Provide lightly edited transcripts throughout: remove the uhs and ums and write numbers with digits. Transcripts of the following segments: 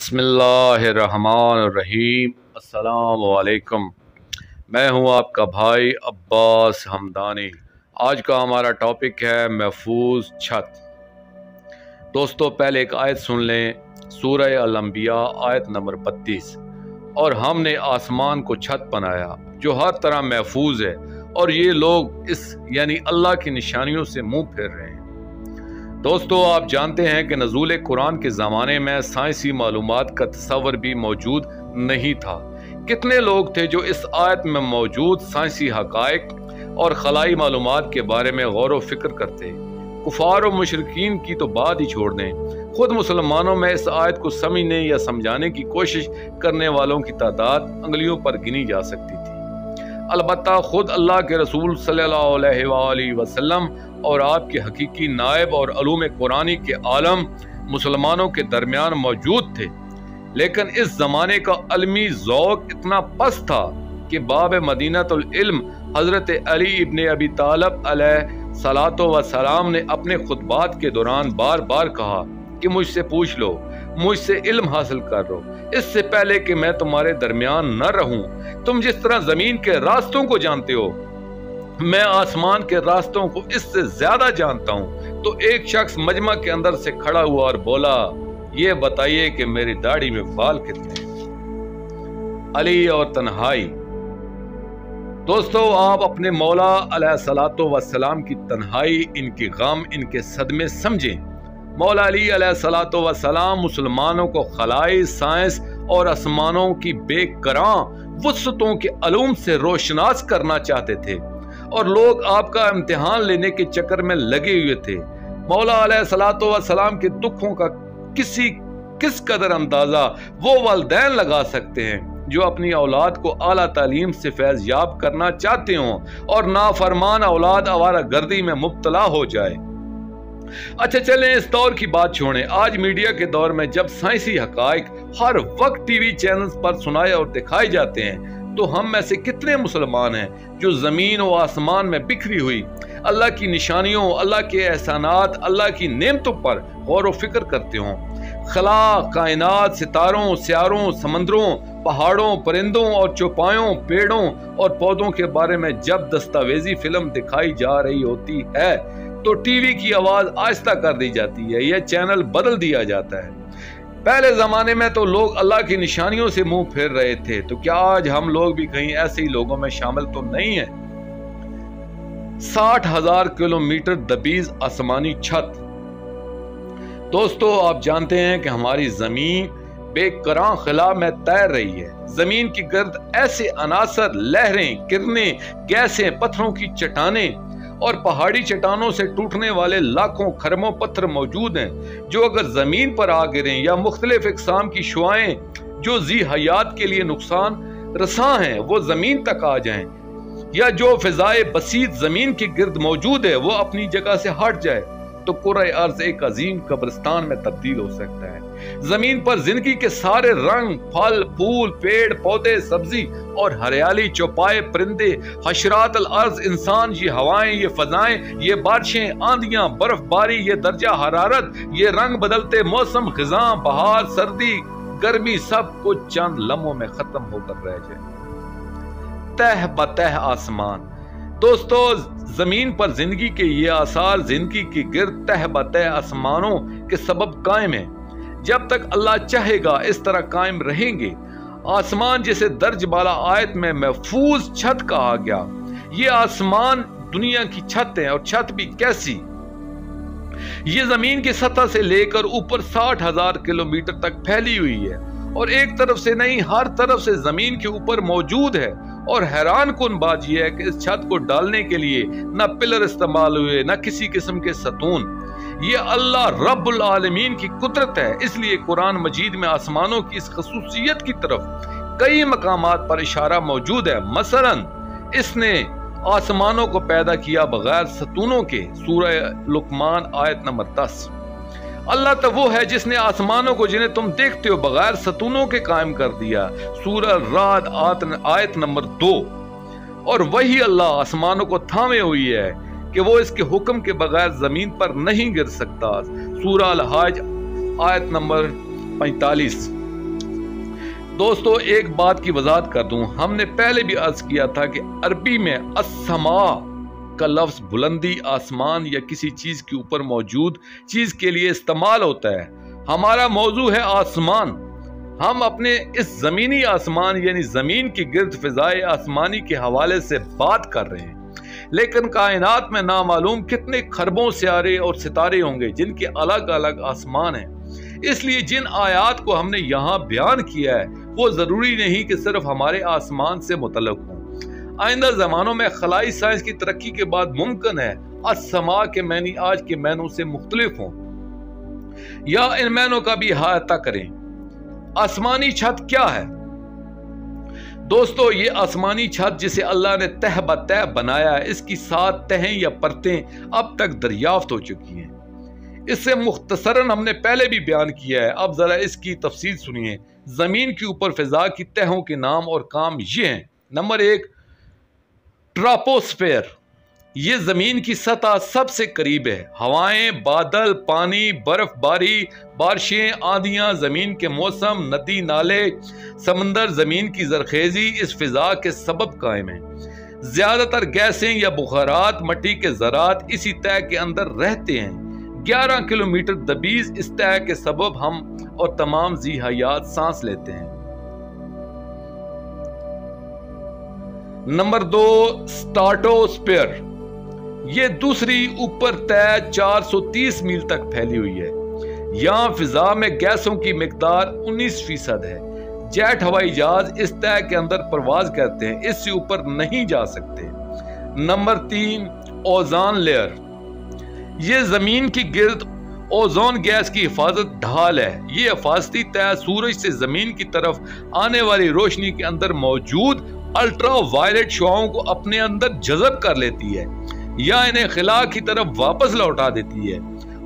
बिस्मिल्लाहिर्रहमानिर्रहीम। अस्सलाम वालेकुम। मैं हूं आपका भाई अब्बास हमदानी। आज का हमारा टॉपिक है महफूज छत। दोस्तों पहले एक आयत सुन लें, सूरह अल-अंबिया आयत नंबर 32। और हमने आसमान को छत बनाया जो हर तरह महफूज है, और ये लोग इस यानी अल्लाह की निशानियों से मुंह फेर रहे हैं। दोस्तों आप जानते हैं कि नज़ूल कुरान के ज़माने में साइंसी मालूमात का तस्वर भी मौजूद नहीं था। कितने लोग थे जो इस आयत में मौजूद साइंसी हक़ाइक़ और खलाई मालूमात के बारे में गौर व फिक्र करते। कुफार और मुशरिकीन की तो बात ही छोड़ दें, खुद मुसलमानों में इस आयत को समझने या समझाने की कोशिश करने वालों की तादाद अंगलियों पर गिनी जा सकती थी। अलबत्ता खुद अल्लाह के रसूल सल्लल्लाहु अलैहि वसल्लम और आपके हकीकी नायब और अलूम कुरानी के आलम मुसलमानों के दरमियान मौजूद थे, लेकिन इस ज़माने का अलमी ज़ौक़ इतना पस्त था कि बाब मदीनतुल इल्म हज़रत अली इब्न अबी तालिब अलैहिस्सलातो वस्सलाम ने अपने खुतबात के दौरान बार बार कहा कि मुझसे पूछ लो, मुझसे इल्म हासिल कर लो, इससे पहले कि मैं तुम्हारे दरमियान न रहूं। तुम जिस तरह जमीन के रास्तों को जानते हो, मैं आसमान के रास्तों को इससे ज्यादा जानता हूं। तो एक शख्स मजमा के अंदर से खड़ा हुआ और बोला, ये बताइए कि मेरी दाढ़ी में बाल कितने हैं। अली और तन्हाई। दोस्तों आप अपने मौला अलैहिस्सलातो वस्सलाम की तन्हाई, इनके गम, इनके सदमे समझें। मौला अली अलैहिस्सलातो वस्सलाम मुसलमानों को खलाई, साइंस और आसमानों की बेकरां वुसअतों के अलूम से रोशनास करना चाहते थे, और लोग आपका इम्तिहान लेने के चक्कर में लगे हुए थे। मौला अलैहिस्सलातो वस्सलाम के दुखों का किस कदर अंदाजा वो वालिदैन लगा सकते हैं जो अपनी औलाद को आला तालीम से फैज़ याब करना चाहते हों और नाफरमान औलाद आवारा गर्दी में मुब्तला हो जाए। अच्छा चलें इस दौर की बात छोड़ें। आज मीडिया के दौर में जब साइंसी हक़ाइक़ हर वक्त टीवी चैनल्स पर सुनाए और दिखाए जाते हैं, तो हम में से कितने मुसलमान हैं जो ज़मीन और आसमान में बिखरी हुई अल्लाह की निशानियों, अल्लाह के एहसानात, अल्लाह की नेमतों पर गौर व फिक्र करते हों। खला, कायनात, सितारों, स्यारों, समंदरों, पहाड़ों, परिंदों और चौपायों, पेड़ों और पौधों के बारे में जब दस्तावेजी फिल्म दिखाई जा रही होती है तो टीवी की आवाज़ आहिस्ता कर दी जाती है, यह चैनल बदल दिया जाता है। पहले ज़माने में तो लोग अल्लाह की निशानियों से मुंह फेर रहे थे, तो क्या आज हम लोग भी कहीं ऐसे ही लोगों में शामिल तो नहीं है। 60,000 किलोमीटर दबीज आसमानी छत। दोस्तों आप जानते हैं कि हमारी ज़मीन बेकरां खला में तैर रही है। ज़मीन की गर्द ऐसे अनासर, लहरें, किरणें, गैसें, पत्थरों की चट्टानें और पहाड़ी चट्टानों से टूटने वाले लाखों खरबों पत्थर मौजूद हैं, जो अगर जमीन पर आ गिरें, या मुख्तलिफ इक़साम की शुआएं जो जी हयात के लिए नुकसान रसां हैं वो जमीन तक आ जाएं, या जो फिजाए बसीत जमीन के गिर्द मौजूद है वो अपनी जगह से हट जाए, तो कुर्रे अर्ज़ एक अजीम कब्रिस्तान में तब्दील हो सकता है। जमीन पर जिंदगी के सारे रंग, फल, फूल, पेड़ पौधे, सब्जी और हरियाली, चौपाए, परिंदे, हशरात अल अर्ज़, इंसान, ये हवाएं, ये फजाएं, ये बारिशें, आंधियां, बर्फबारी, ये दर्जा हरारत, ये रंग बदलते मौसम, खिज़ां, बहार, सर्दी, गर्मी, सब कुछ चंद लम्हों में खत्म होकर रह जाए। तह बतह आसमान। दोस्तों जमीन पर जिंदगी के ये आसार जिंदगी की गिर्द तह बतह आसमानों के सबब कायम है। जब तक अल्लाह चाहेगा इस तरह कायम रहेंगे। आसमान जिसे दर्ज बाला आयत में महफूज छत कहा गया, ये आसमान दुनिया की छत है, और छत भी कैसी। ये जमीन की सतह से लेकर ऊपर 60,000 किलोमीटर तक फैली हुई है, और एक तरफ से नहीं हर तरफ से जमीन के ऊपर मौजूद है। और हैरान कुन बात यह है कि इस छत को डालने के लिए न पिलर इस्तेमाल हुए, न किसी किस्म के सतून। ये अल्लाह रब्बुल आलमीन की कुदरत है। इसलिए कुरान मजीद में आसमानों की इस खसूसियत की तरफ कई मकामात पर इशारा मौजूद है। मसलन इसने आसमानों को पैदा किया बगैर सतूनों के, सूरह लुकमान आयत नंबर 10। अल्लाह तो वो है जिसने आसमानों को जिन्हें तुम देखते हो बगैर सतूनों के कायम कर दिया, सूरह राद आयत नंबर 2। और वही अल्लाह आसमानों को थामे हुई है कि वो इसके हुक्म के बगैर जमीन पर नहीं गिर सकता, सूरह अल हज आयत नंबर 45। दोस्तों एक बात की वजाहत कर दूं, हमने पहले भी अर्ज किया था कि अरबी में अस्समा का लफ्ज बुलंदी, आसमान या किसी चीज के ऊपर मौजूद चीज के लिए इस्तेमाल होता है। हमारा मौजू है आसमान। हम अपने इस जमीनी आसमान यानी जमीन की गिर्द फिजाए आसमानी के हवाले से बात कर रहे हैं, लेकिन कायनात में नामालूम कितने खरबों सियारे और सितारे होंगे जिनके अलग अलग आसमान हैं। इसलिए जिन आयात को हमने यहाँ बयान किया है वो जरूरी नहीं कि सिर्फ हमारे आसमान से मुतल्लक हों। आइंदा जमानों में खलाई साइंस की तरक्की के बाद मुमकिन है अस्समा के मैनी आज के मैनों से मुख्तलिफ हों या इन मैनों का भी अहाता करें। आसमानी छत क्या है? दोस्तों ये आसमानी छत जिसे अल्लाह ने तह ब तह बनाया है, इसकी 7 तहें या परतें अब तक दरियाफ्त हो चुकी हैं। इससे मुख्तसरन हमने पहले भी बयान किया है, अब जरा इसकी तफसील सुनिए। जमीन के ऊपर फिजा की तहों के नाम और काम ये हैं। Number 1, troposphere. ये जमीन की सतह सबसे करीब है। हवाएं, बादल, पानी, बर्फबारी, बारिशें, आंधियां, जमीन के मौसम, नदी नाले, समंदर, जमीन की जरखेजी इस फिजा के सबब कायम है। ज्यादातर गैसें या बुखारात मट्टी के ज़रात इसी तह के अंदर रहते हैं। 11 किलोमीटर दबीज इस तह के सबब हम और तमाम जी हयात सांस लेते हैं। Number 2, stratosphere. ये दूसरी ऊपर तय 430 मील तक फैली हुई है। यहाँ फिजा में गैसों की मिकदार 19% है। जेट हवाई जहाज इस तय के अंदर परवाज करते हैं, इससे ऊपर नहीं जा सकते। Number 3, ozone layer. ये जमीन की गिर्द ओजोन गैस की हिफाजत ढाल है। ये हिफाजती तय सूरज से जमीन की तरफ आने वाली रोशनी के अंदर मौजूद अल्ट्रा वायलेट शुआओं को अपने अंदर जज़ब कर लेती है या इन्हें खिला की तरफ वापस लौटा देती है।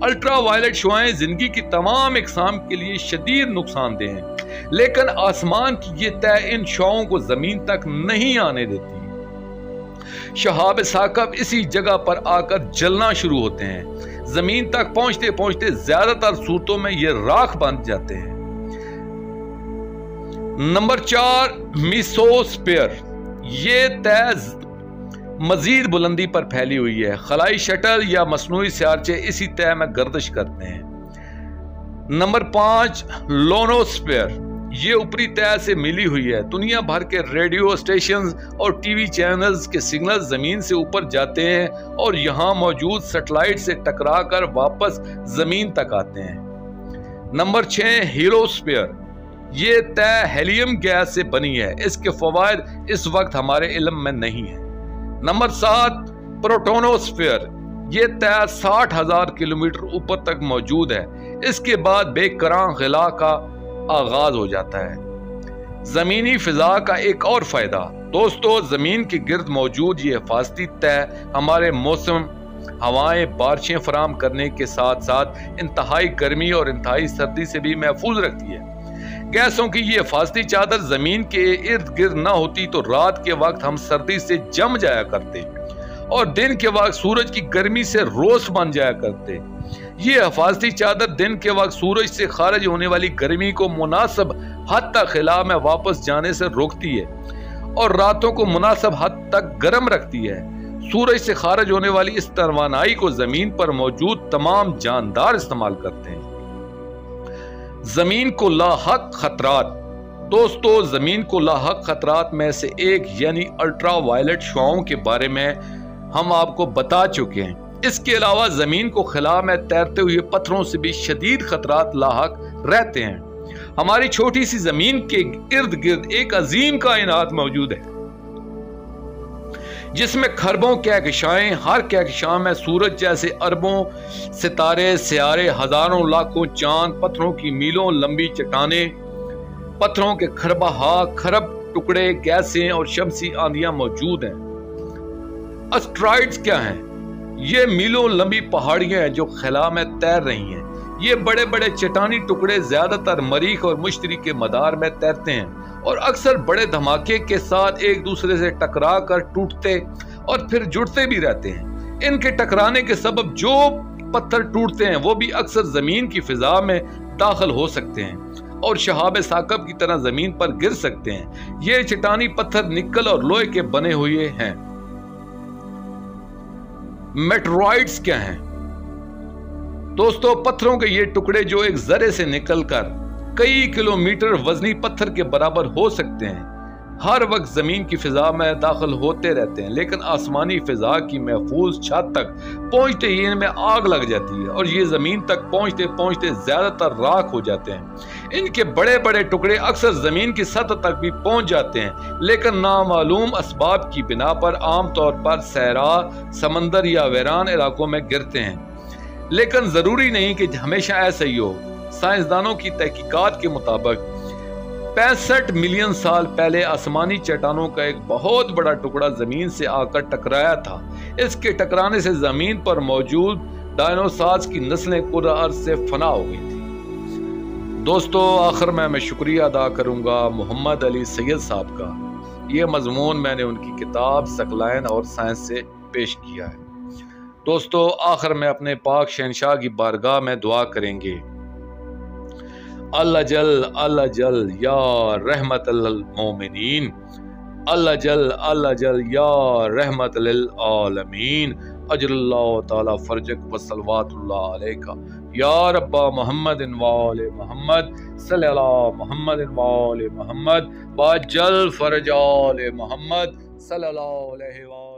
अल्ट्रा वायलेट शुआएं जिंदगी की तमाम इकसाम के लिए शदीद नुकसानदेह हैं, लेकिन आसमान की ये तय इन शुआओं को जमीन तक नहीं आने देती। शहाब साकब इसी जगह पर आकर जलना शुरू होते हैं। जमीन तक पहुंचते पहुंचते ज्यादातर सूरतों में ये राख बन जाते हैं। Number 4, mesosphere. ये तय मजीद बुलंदी पर फैली हुई है। खलाई शटल या मसनूई सियारचे इसी तय में गर्दिश करते हैं। नंबर 5, लोनोस्फीयर। ये ऊपरी तय से मिली हुई है। दुनिया भर के रेडियो स्टेशन और टीवी चैनल्स के सिग्नल जमीन से ऊपर जाते हैं और यहाँ मौजूद सैटेलाइट से टकरा कर वापस जमीन तक आते हैं। नंबर 6, हीलियोस्फीयर। ये तय हेलियम गैस से बनी है। इसके फवायद इस वक्त हमारे इल्म में नहीं है। नंबर 7, प्रोटोनोस्फीयर। ये तय 60,000 किलोमीटर ऊपर तक मौजूद है। इसके बाद बेकरां खिला का आगाज हो जाता है। जमीनी फिजा का एक और फायदा। दोस्तों जमीन के गिर्द मौजूद ये हिफाजती तय हमारे मौसम, हवाएं, बारिशें फराम करने के साथ साथ इंतहाई गर्मी और इंतहाई सर्दी से भी महफूज रखती है। गैसों की ये हिफाजती चादर जमीन के इर्द गिर्द ना होती तो रात के वक्त हम सर्दी से जम जाया करते और दिन के वक्त सूरज की गर्मी से रोस्ट बन जाया करते। ये हिफाजती चादर दिन के वक्त सूरज से खारिज होने वाली गर्मी को मुनासिब हद तक खिला में वापस जाने से रोकती है और रातों को मुनासिब हद तक गर्म रखती है। सूरज से खारिज होने वाली इस तवानाई को जमीन पर मौजूद तमाम जानदार इस्तेमाल करते हैं। जमीन को लाहक खतरात। दोस्तों जमीन को लाहक खतरात में से एक यानी अल्ट्रा वायलेट शुआओं के बारे में हम आपको बता चुके हैं। इसके अलावा जमीन को खिला में तैरते हुए पत्थरों से भी शदीद खतरात लाहक रहते हैं। हमारी छोटी सी जमीन के इर्द गिर्द एक अजीम कायनात मौजूद है जिसमें खरबों कहकशाएं, हर कहकशां में सूरज जैसे अरबों सितारे, सियारे, हजारों लाखों चांद, पत्थरों की मीलों लंबी चट्टानें, पत्थरों के खरब टुकड़े, गैसें और शमसी आंधियां मौजूद हैं। एस्टेरॉइड्स क्या हैं? ये मीलों लंबी पहाड़ियां हैं जो खला में तैर रही हैं। ये बड़े बड़े चट्टानी टुकड़े ज्यादातर मरीख और मुश्तरी के मदार में तैरते हैं और अक्सर बड़े धमाके के साथ एक दूसरे से टकरा कर टूटते और फिर जुड़ते भी रहते हैं। इनके टकराने के सबब जो पत्थर टूटते हैं वो भी अक्सर जमीन की फिजा में दाखिल हो सकते हैं। और शहाब साकब की तरह जमीन पर गिर सकते हैं। ये चट्टानी पत्थर निकल और लोहे के बने हुए हैं। मेटेरॉइड्स क्या हैं? दोस्तों, पत्थरों के ये टुकड़े जो एक जरे से निकलकर कई किलोमीटर वजनी पत्थर के बराबर हो सकते हैं, हर वक्त जमीन की फिजा में दाखिल होते रहते हैं, लेकिन आसमानी फिजा की महफूज छत तक पहुंचते ही इनमें आग लग जाती है और ये जमीन तक पहुंचते पहुंचते ज्यादातर राख हो जाते हैं। इनके बड़े बड़े टुकड़े अक्सर जमीन की सतह तक भी पहुंच जाते हैं, लेकिन नामालूम असबाब की बिना पर आमतौर पर सहरा, समंदर या वीरान इलाकों में गिरते हैं। लेकिन जरूरी नहीं कि हमेशा ऐसा ही हो। साइंसदानों की तहकीकात के मुताबिक 65 मिलियन साल पहले आसमानी चट्टानों का एक बहुत बड़ा टुकड़ा जमीन से आकर टकराया था। इसके टकराने से जमीन पर मौजूद डायनासोर्स की नस्लें कुर्रा अर्ज से फना हो गई थी। दोस्तों, आखिर में मैं शुक्रिया अदा करूंगा मोहम्मद अली सैयद साहब का। ये मजमून मैंने उनकी किताब सकलाइन और साइंस से पेश किया है। दोस्तों, आखिर में अपने पाक शहनशाह की बारगाह में दुआ करेंगे, अल्लाह जल या रहमत लिल मोमिनीन, अल्लाह जल या रहमत लिल आलमीन, अजल्लाहु ताला फर्जक व सल्लल्लाहु अलैका या रब्बा मुहम्मदिन व आले मुहम्मद सल्लल्लाहु मुहम्मदिन व आले मुहम्मद व जल फरज आले मुहम्मद सल्लल्लाहु अलैहि व